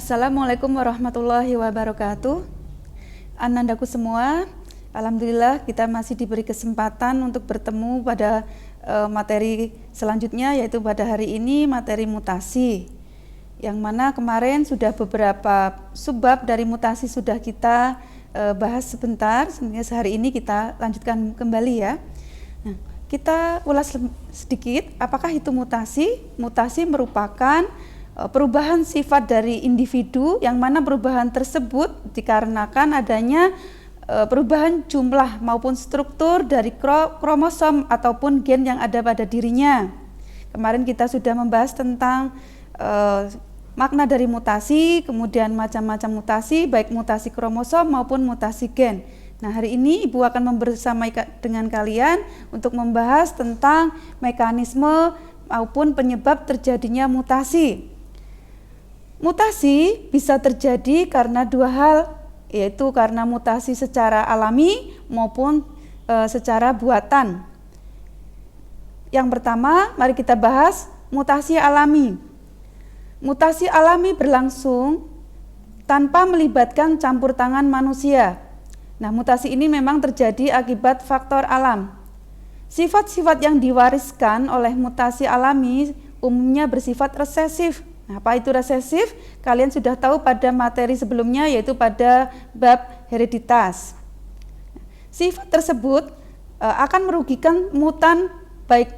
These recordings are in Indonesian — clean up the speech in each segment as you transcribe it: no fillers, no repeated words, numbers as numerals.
Assalamualaikum warahmatullahi wabarakatuh. Anandaku semua, alhamdulillah kita masih diberi kesempatan untuk bertemu pada materi selanjutnya, yaitu pada hari ini materi mutasi. Yang mana kemarin sudah beberapa subbab dari mutasi sudah kita bahas sebentar, sehingga hari ini kita lanjutkan kembali ya. Nah, kita ulas sedikit, apakah itu mutasi? Mutasi merupakan perubahan sifat dari individu, yang mana perubahan tersebut dikarenakan adanya perubahan jumlah maupun struktur dari kromosom ataupun gen yang ada pada dirinya. Kemarin kita sudah membahas tentang makna dari mutasi, kemudian macam-macam mutasi, baik mutasi kromosom maupun mutasi gen. Nah, hari ini Ibu akan bersama dengan kalian untuk membahas tentang mekanisme maupun penyebab terjadinya mutasi. Mutasi bisa terjadi karena dua hal, yaitu karena mutasi secara alami maupun secara buatan. Yang pertama, mari kita bahas mutasi alami. Mutasi alami berlangsung tanpa melibatkan campur tangan manusia. Nah, mutasi ini memang terjadi akibat faktor alam. Sifat-sifat yang diwariskan oleh mutasi alami umumnya bersifat resesif. Nah, apa itu resesif? Kalian sudah tahu pada materi sebelumnya, yaitu pada bab hereditas. Sifat tersebut akan merugikan mutan, baik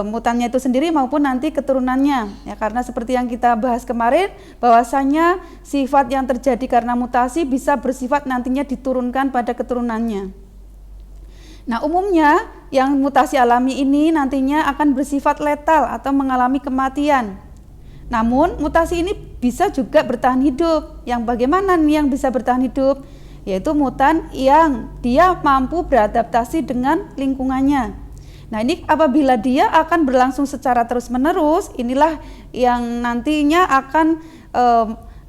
mutannya itu sendiri maupun nanti keturunannya. Ya, karena seperti yang kita bahas kemarin, bahwasanya sifat yang terjadi karena mutasi bisa bersifat nantinya diturunkan pada keturunannya. Nah, umumnya yang mutasi alami ini nantinya akan bersifat letal atau mengalami kematian. Namun mutasi ini bisa juga bertahan hidup. Yang bagaimana nih yang bisa bertahan hidup? Yaitu mutan yang dia mampu beradaptasi dengan lingkungannya. Nah, ini apabila dia akan berlangsung secara terus-menerus, inilah yang nantinya akan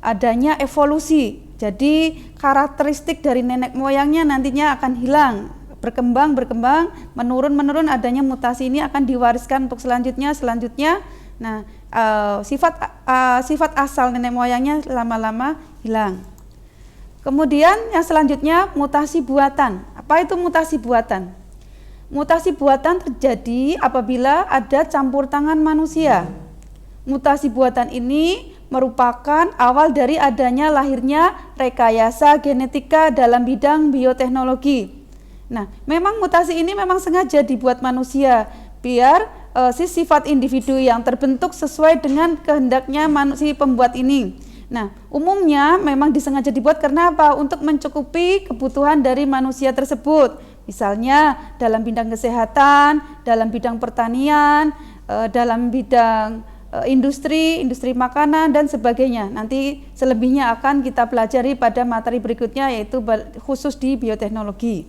adanya evolusi. Jadi karakteristik dari nenek moyangnya nantinya akan hilang, berkembang, menurun adanya mutasi ini akan diwariskan untuk selanjutnya. Nah, sifat asal nenek moyangnya lama-lama hilang. Kemudian yang selanjutnya mutasi buatan. Apa itu mutasi buatan? Mutasi buatan terjadi apabila ada campur tangan manusia. Mutasi buatan ini merupakan awal dari adanya lahirnya rekayasa genetika dalam bidang bioteknologi. Nah, memang mutasi ini memang sengaja dibuat manusia biar si sifat individu yang terbentuk sesuai dengan kehendaknya manusia pembuat ini. Nah, umumnya memang disengaja dibuat karena apa? Untuk mencukupi kebutuhan dari manusia tersebut. Misalnya dalam bidang kesehatan, dalam bidang pertanian, dalam bidang industri makanan dan sebagainya. Nanti selebihnya akan kita pelajari pada materi berikutnya, yaitu khusus di bioteknologi.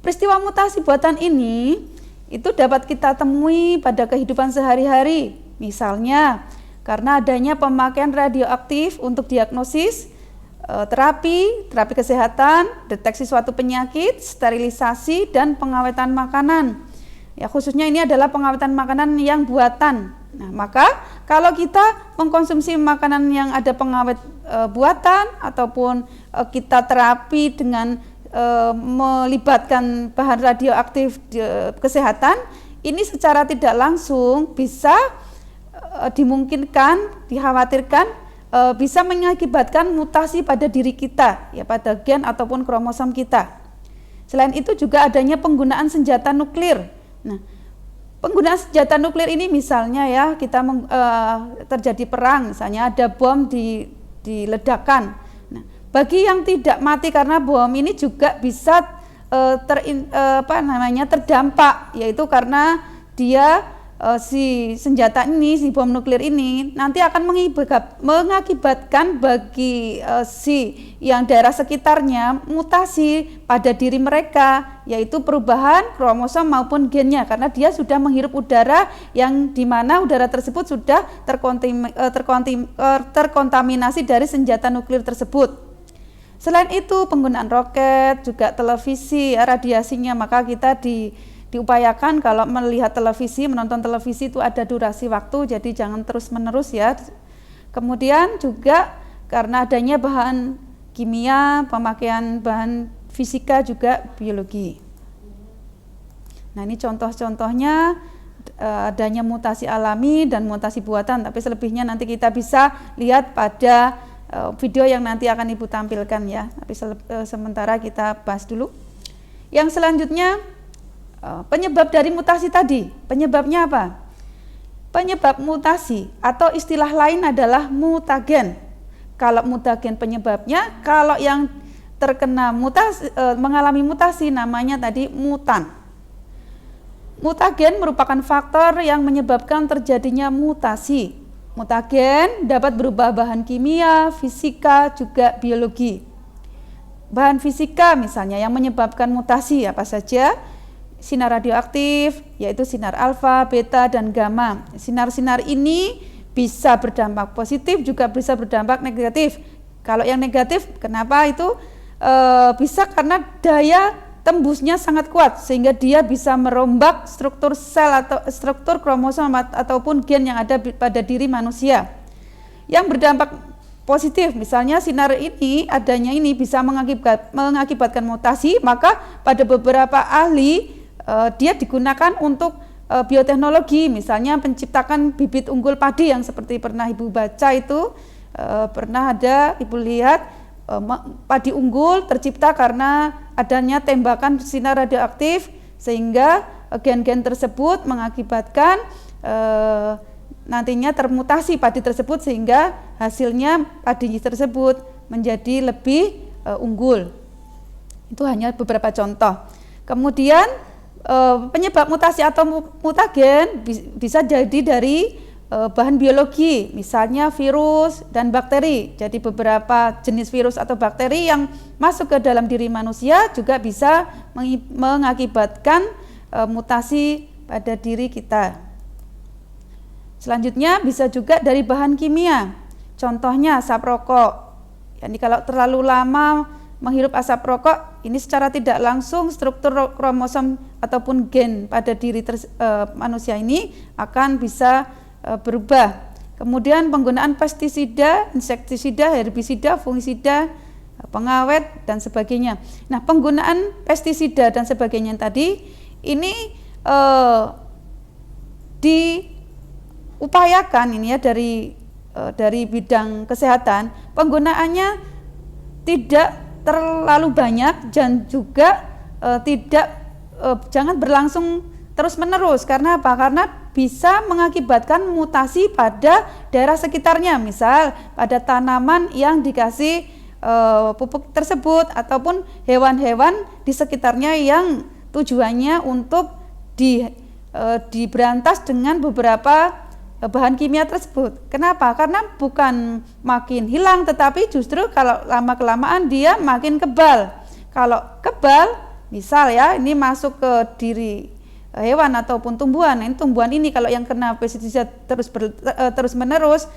Peristiwa mutasi buatan ini itu dapat kita temui pada kehidupan sehari-hari. Misalnya karena adanya pemakaian radioaktif untuk diagnosis, terapi kesehatan, deteksi suatu penyakit, sterilisasi, dan pengawetan makanan. Ya, khususnya ini adalah pengawetan makanan yang buatan. Nah, maka kalau kita mengkonsumsi makanan yang ada pengawet buatan ataupun kita terapi dengan melibatkan bahan radioaktif kesehatan, ini secara tidak langsung bisa dimungkinkan, dikhawatirkan bisa mengakibatkan mutasi pada diri kita, ya pada gen ataupun kromosom kita. Selain itu juga adanya penggunaan senjata nuklir. Nah, penggunaan senjata nuklir ini misalnya ya kita terjadi perang, misalnya ada bom diledakkan. Nah, bagi yang tidak mati karena bom ini juga bisa terdampak, yaitu karena dia si senjata ini, si bom nuklir ini nanti akan mengakibatkan bagi si yang daerah sekitarnya mutasi pada diri mereka, yaitu perubahan kromosom maupun gennya, karena dia sudah menghirup udara yang dimana udara tersebut sudah terkontaminasi dari senjata nuklir tersebut. Selain itu penggunaan roket, juga televisi, radiasinya, maka kita diupayakan kalau melihat televisi, menonton televisi itu ada durasi waktu, jadi jangan terus menerus ya. Kemudian juga karena adanya bahan kimia, pemakaian bahan fisika juga biologi. Nah, ini contoh-contohnya adanya mutasi alami dan mutasi buatan, tapi selebihnya nanti kita bisa lihat pada video yang nanti akan Ibu tampilkan ya. Tapi sementara kita bahas dulu. Yang selanjutnya penyebab dari mutasi tadi. Penyebabnya apa? Penyebab mutasi atau istilah lain adalah mutagen. Kalau mutagen penyebabnya, kalau yang terkena mutasi, mengalami mutasi namanya tadi mutan. Mutagen merupakan faktor yang menyebabkan terjadinya mutasi. Mutagen dapat berubah bahan kimia, fisika, juga biologi. Bahan fisika misalnya yang menyebabkan mutasi apa saja? Sinar radioaktif, yaitu sinar alfa, beta, dan gamma. Sinar-sinar ini bisa berdampak positif, juga bisa berdampak negatif. Kalau yang negatif, kenapa itu? Bisa karena daya tembusnya sangat kuat, sehingga dia bisa merombak struktur sel atau struktur kromosom ataupun gen yang ada pada diri manusia. Yang berdampak positif, misalnya sinar ini, adanya ini bisa mengakibatkan mutasi, maka pada beberapa ahli dia digunakan untuk bioteknologi, misalnya menciptakan bibit unggul padi yang seperti pernah Ibu baca itu, pernah ada Ibu lihat padi unggul tercipta karena adanya tembakan sinar radioaktif, sehingga gen-gen tersebut mengakibatkan nantinya termutasi padi tersebut, sehingga hasilnya padi tersebut menjadi lebih unggul. Itu hanya beberapa contoh. Kemudian penyebab mutasi atau mutagen bisa jadi dari bahan biologi, misalnya virus dan bakteri. Jadi beberapa jenis virus atau bakteri yang masuk ke dalam diri manusia juga bisa mengakibatkan mutasi pada diri kita. Selanjutnya bisa juga dari bahan kimia. Contohnya asap rokok. Jadi kalau terlalu lama menghirup asap rokok, ini secara tidak langsung struktur kromosom ataupun gen pada diri manusia ini akan bisa berubah. Kemudian penggunaan pestisida, insektisida, herbisida, fungisida, pengawet dan sebagainya. Nah, penggunaan pestisida dan sebagainya tadi ini diupayakan ini ya dari bidang kesehatan, penggunaannya tidak terlalu banyak dan juga jangan berlangsung terus-menerus. Karena apa? Karena bisa mengakibatkan mutasi pada daerah sekitarnya, misal pada tanaman yang dikasih pupuk tersebut ataupun hewan-hewan di sekitarnya yang tujuannya untuk diberantas dengan beberapa bahan kimia tersebut. Kenapa? Karena bukan makin hilang, tetapi justru kalau lama-kelamaan dia makin kebal. Kalau kebal, misal ya, ini masuk ke diri hewan ataupun tumbuhan. Ini tumbuhan ini kalau yang kena pestisida terus menerus,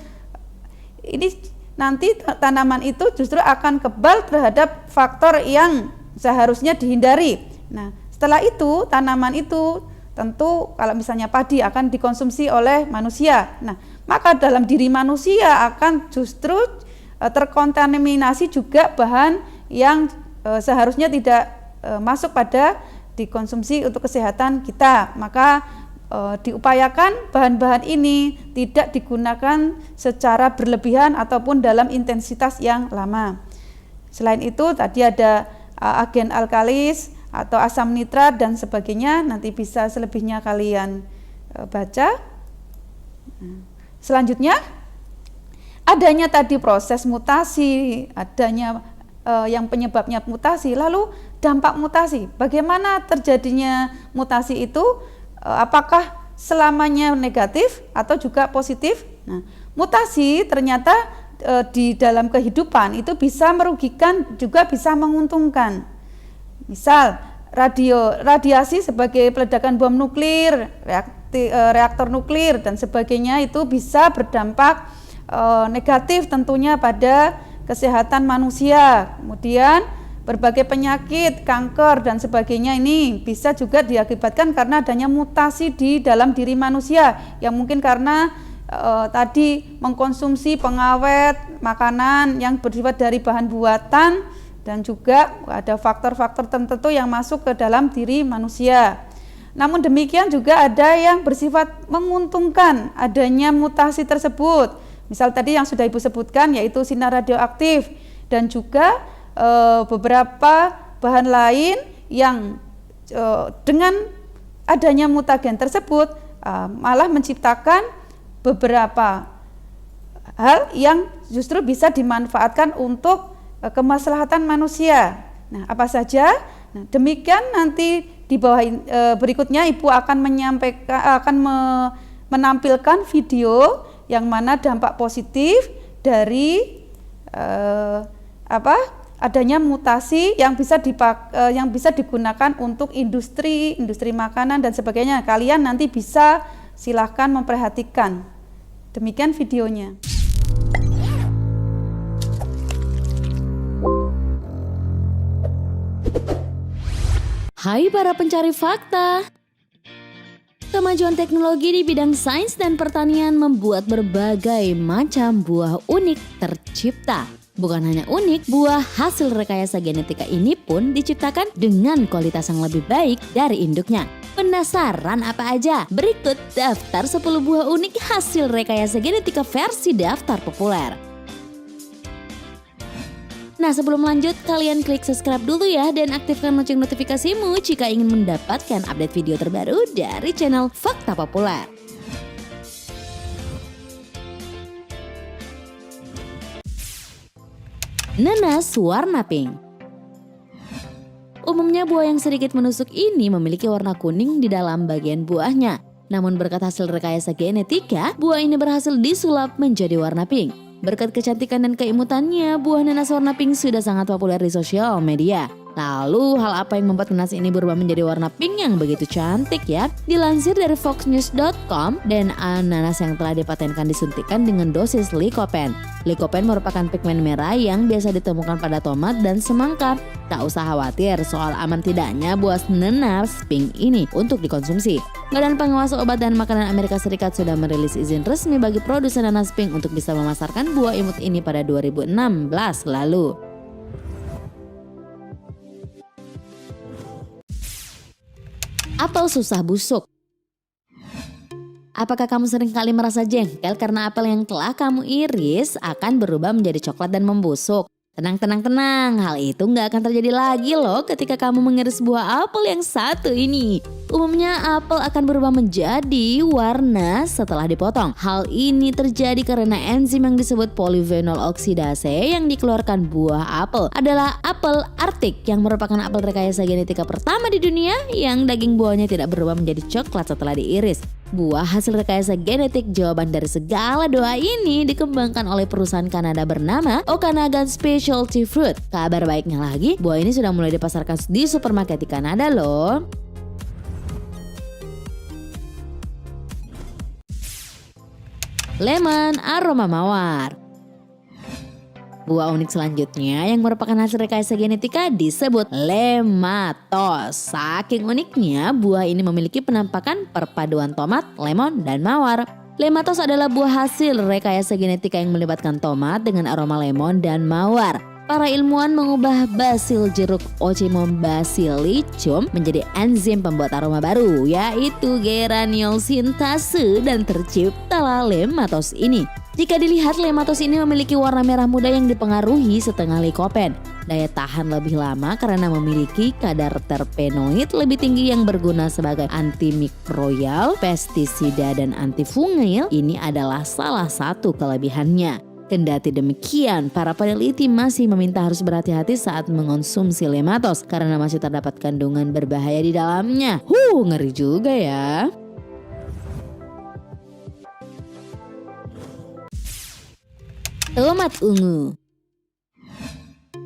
ini nanti tanaman itu justru akan kebal terhadap faktor yang seharusnya dihindari. Nah, setelah itu tanaman itu tentu kalau misalnya padi akan dikonsumsi oleh manusia. Nah, maka dalam diri manusia akan justru terkontaminasi juga bahan yang seharusnya tidak masuk pada dikonsumsi untuk kesehatan kita. Maka diupayakan bahan-bahan ini tidak digunakan secara berlebihan ataupun dalam intensitas yang lama. Selain itu tadi ada agen alkalis atau asam nitrat dan sebagainya, nanti bisa selebihnya kalian baca. Selanjutnya adanya tadi proses mutasi, adanya yang penyebabnya mutasi, lalu dampak mutasi. Bagaimana terjadinya mutasi itu? Apakah selamanya negatif atau juga positif? Nah, mutasi ternyata di dalam kehidupan itu bisa merugikan juga bisa menguntungkan. Misal radiasi sebagai peledakan bom nuklir, reaktor nuklir dan sebagainya itu bisa berdampak negatif tentunya pada kesehatan manusia. Kemudian berbagai penyakit, kanker dan sebagainya ini bisa juga diakibatkan karena adanya mutasi di dalam diri manusia yang mungkin karena tadi mengkonsumsi pengawet makanan yang bersifat dari bahan buatan, dan juga ada faktor-faktor tertentu yang masuk ke dalam diri manusia. Namun demikian juga ada yang bersifat menguntungkan adanya mutasi tersebut. Misal tadi yang sudah Ibu sebutkan, yaitu sinar radioaktif, dan juga beberapa bahan lain yang dengan adanya mutagen tersebut malah menciptakan beberapa hal yang justru bisa dimanfaatkan untuk kemaslahatan manusia. Nah, apa saja? Nah, demikian nanti di bawah berikutnya Ibu akan menampilkan video yang mana dampak positif dari adanya mutasi yang bisa digunakan untuk industri makanan dan sebagainya. Kalian nanti bisa silahkan memperhatikan. Demikian videonya. Hai para pencari fakta. Kemajuan teknologi di bidang sains dan pertanian membuat berbagai macam buah unik tercipta. Bukan hanya unik, buah hasil rekayasa genetika ini pun diciptakan dengan kualitas yang lebih baik dari induknya. Penasaran apa aja? Berikut daftar 10 buah unik hasil rekayasa genetika versi daftar populer. Nah, sebelum lanjut, kalian klik subscribe dulu ya dan aktifkan lonceng notifikasimu jika ingin mendapatkan update video terbaru dari channel Fakta Populer. Nanas warna pink. Umumnya buah yang sedikit menusuk ini memiliki warna kuning di dalam bagian buahnya. Namun berkat hasil rekayasa genetika, buah ini berhasil disulap menjadi warna pink. Berkat kecantikan dan keimutannya, buah nanas warna pink sudah sangat populer di sosial media. Lalu, hal apa yang membuat nanas ini berubah menjadi warna pink yang begitu cantik ya? Dilansir dari foxnews.com, DNA nanas yang telah dipatenkan disuntikan dengan dosis lycopene. Lycopene merupakan pigmen merah yang biasa ditemukan pada tomat dan semangka. Tak usah khawatir soal aman tidaknya buah nanas pink ini untuk dikonsumsi. Badan Pengawas Obat dan Makanan Amerika Serikat sudah merilis izin resmi bagi produsen nanas pink untuk bisa memasarkan buah imut ini pada 2016 lalu. Apel susah busuk. Apakah kamu sering kali merasa jengkel karena apel yang telah kamu iris akan berubah menjadi coklat dan membusuk? Tenang, hal itu nggak akan terjadi lagi loh ketika kamu mengiris buah apel yang satu ini. Umumnya apel akan berubah menjadi warna setelah dipotong. Hal ini terjadi karena enzim yang disebut polyphenol oksidase yang dikeluarkan buah apel adalah apel arctic yang merupakan apel rekayasa genetika pertama di dunia yang daging buahnya tidak berubah menjadi coklat setelah diiris. Buah hasil rekayasa genetik jawaban dari segala doa ini dikembangkan oleh perusahaan Kanada bernama Okanagan Specialty Fruit. Kabar baiknya lagi, buah ini sudah mulai dipasarkan di supermarket di Kanada loh. Lemon aroma mawar. Buah unik selanjutnya yang merupakan hasil rekayasa genetika disebut lematos. Saking uniknya, buah ini memiliki penampakan perpaduan tomat, lemon, dan mawar. Lematos adalah buah hasil rekayasa genetika yang melibatkan tomat dengan aroma lemon dan mawar. Para ilmuwan mengubah basil jeruk Ocimum basilicum menjadi enzim pembuat aroma baru, yaitu geraniol sintase, dan terciptalah lematos ini. Jika dilihat, lematos ini memiliki warna merah muda yang dipengaruhi setengah lycopene. Daya tahan lebih lama karena memiliki kadar terpenoid lebih tinggi yang berguna sebagai antimikrobial, pestisida, dan antifungil. Ini adalah salah satu kelebihannya. Kendati demikian, para peneliti masih meminta harus berhati-hati saat mengonsumsi lematos karena masih terdapat kandungan berbahaya di dalamnya. Ngeri juga ya. Tomat ungu.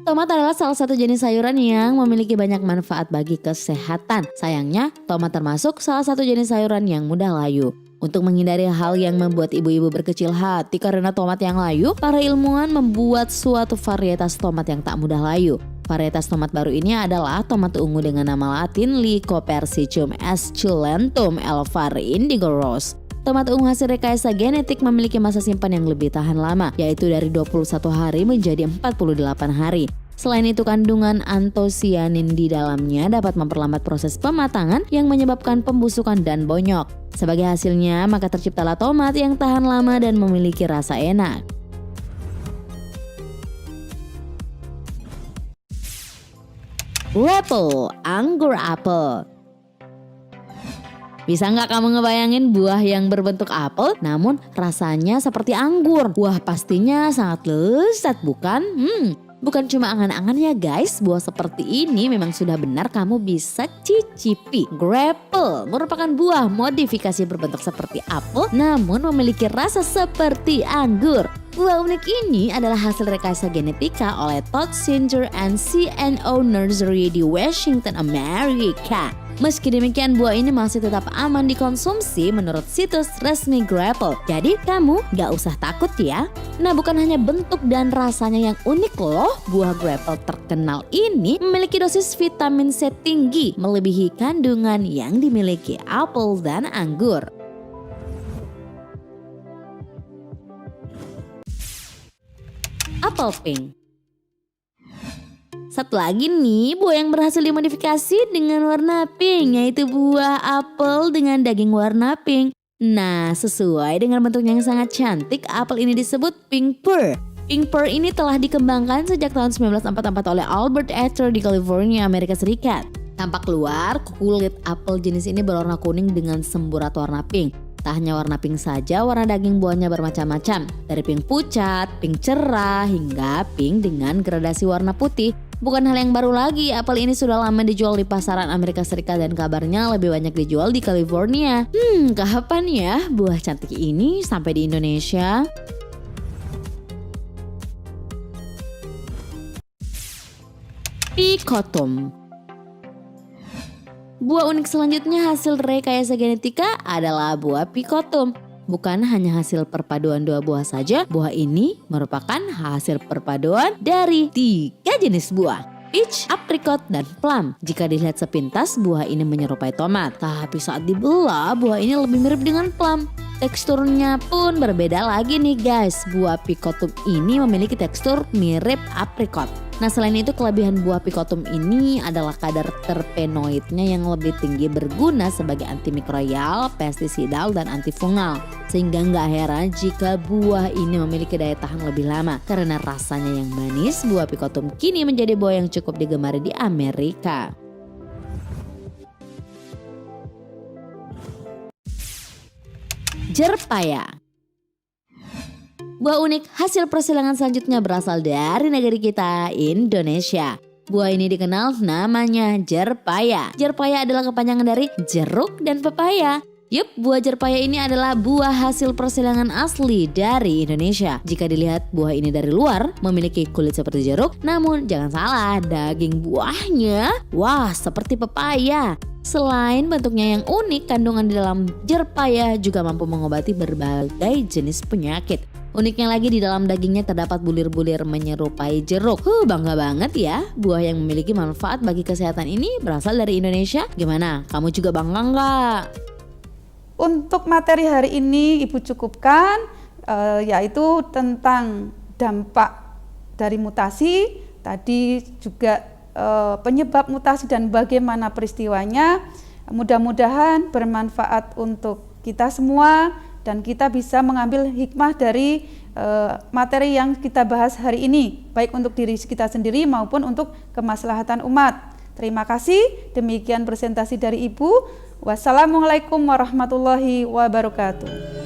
Tomat adalah salah satu jenis sayuran yang memiliki banyak manfaat bagi kesehatan. Sayangnya, tomat termasuk salah satu jenis sayuran yang mudah layu. Untuk menghindari hal yang membuat ibu-ibu berkecil hati karena tomat yang layu, para ilmuwan membuat suatu varietas tomat yang tak mudah layu. Varietas tomat baru ini adalah tomat ungu dengan nama latin Lycopersicum esculentum L. var indigo Rose. Tomat ungu hasil rekayasa genetik memiliki masa simpan yang lebih tahan lama, yaitu dari 21 hari menjadi 48 hari. Selain itu, kandungan antosianin di dalamnya dapat memperlambat proses pematangan yang menyebabkan pembusukan dan bonyok. Sebagai hasilnya, maka terciptalah tomat yang tahan lama dan memiliki rasa enak. Apple, anggur apel. Bisa nggak kamu ngebayangin buah yang berbentuk apel namun rasanya seperti anggur? Wah, pastinya sangat lezat bukan? Bukan cuma angan-angan ya guys, buah seperti ini memang sudah benar kamu bisa cicipi. Grapple merupakan buah modifikasi berbentuk seperti apel namun memiliki rasa seperti anggur. Buah unik ini adalah hasil rekayasa genetika oleh Todd Singer and C&O Nursery di Washington, Amerika. Meski demikian, buah ini masih tetap aman dikonsumsi menurut situs resmi Grapple. Jadi kamu gak usah takut ya. Nah, bukan hanya bentuk dan rasanya yang unik loh, buah Grapple terkenal ini memiliki dosis vitamin C tinggi, melebihi kandungan yang dimiliki apel dan anggur. Apple pink. Satu lagi nih, buah yang berhasil dimodifikasi dengan warna pink, yaitu buah apel dengan daging warna pink. Nah, sesuai dengan bentuknya yang sangat cantik, apel ini disebut pink pear. Pink pear ini telah dikembangkan sejak tahun 1944 oleh Albert Ether di California, Amerika Serikat. Tampak luar, kulit apel jenis ini berwarna kuning dengan semburat warna pink. Tak hanya warna pink saja, warna daging buahnya bermacam-macam. Dari pink pucat, pink cerah, hingga pink dengan gradasi warna putih. Bukan hal yang baru lagi, apel ini sudah lama dijual di pasaran Amerika Serikat dan kabarnya lebih banyak dijual di California. Kapan ya buah cantik ini sampai di Indonesia? Picotum. Buah unik selanjutnya hasil rekayasa genetika adalah buah picotum. Bukan hanya hasil perpaduan dua buah saja, buah ini merupakan hasil perpaduan dari 3 jenis buah: peach, apricot, dan plum. Jika dilihat sepintas, buah ini menyerupai tomat. Tapi saat dibelah, buah ini lebih mirip dengan plum. Teksturnya pun berbeda lagi nih guys. Buah picotum ini memiliki tekstur mirip apricot. Nah, selain itu kelebihan buah picotum ini adalah kadar terpenoidnya yang lebih tinggi, berguna sebagai antimikrobial, pestisidal, dan antifungal. Sehingga nggak heran jika buah ini memiliki daya tahan lebih lama. Karena rasanya yang manis, buah picotum kini menjadi buah yang cukup digemari di Amerika. Jerpaya. Buah unik hasil persilangan selanjutnya berasal dari negeri kita, Indonesia. Buah ini dikenal namanya jerpaya. Jerpaya adalah kepanjangan dari jeruk dan pepaya. Yup, buah jerpaya ini adalah buah hasil persilangan asli dari Indonesia. Jika dilihat buah ini dari luar memiliki kulit seperti jeruk, namun jangan salah, daging buahnya wah seperti pepaya. Selain bentuknya yang unik, kandungan di dalam jerpaya juga mampu mengobati berbagai jenis penyakit. Uniknya lagi, di dalam dagingnya terdapat bulir-bulir menyerupai jeruk. Bangga banget ya, buah yang memiliki manfaat bagi kesehatan ini berasal dari Indonesia. Gimana? Kamu juga bangga nggak? Untuk materi hari ini Ibu cukupkan, yaitu tentang dampak dari mutasi. Tadi juga penyebab mutasi dan bagaimana peristiwanya. Mudah-mudahan bermanfaat untuk kita semua dan kita bisa mengambil hikmah dari materi yang kita bahas hari ini, baik untuk diri kita sendiri maupun untuk kemaslahatan umat. Terima kasih, demikian presentasi dari Ibu. Wassalamualaikum warahmatullahi wabarakatuh.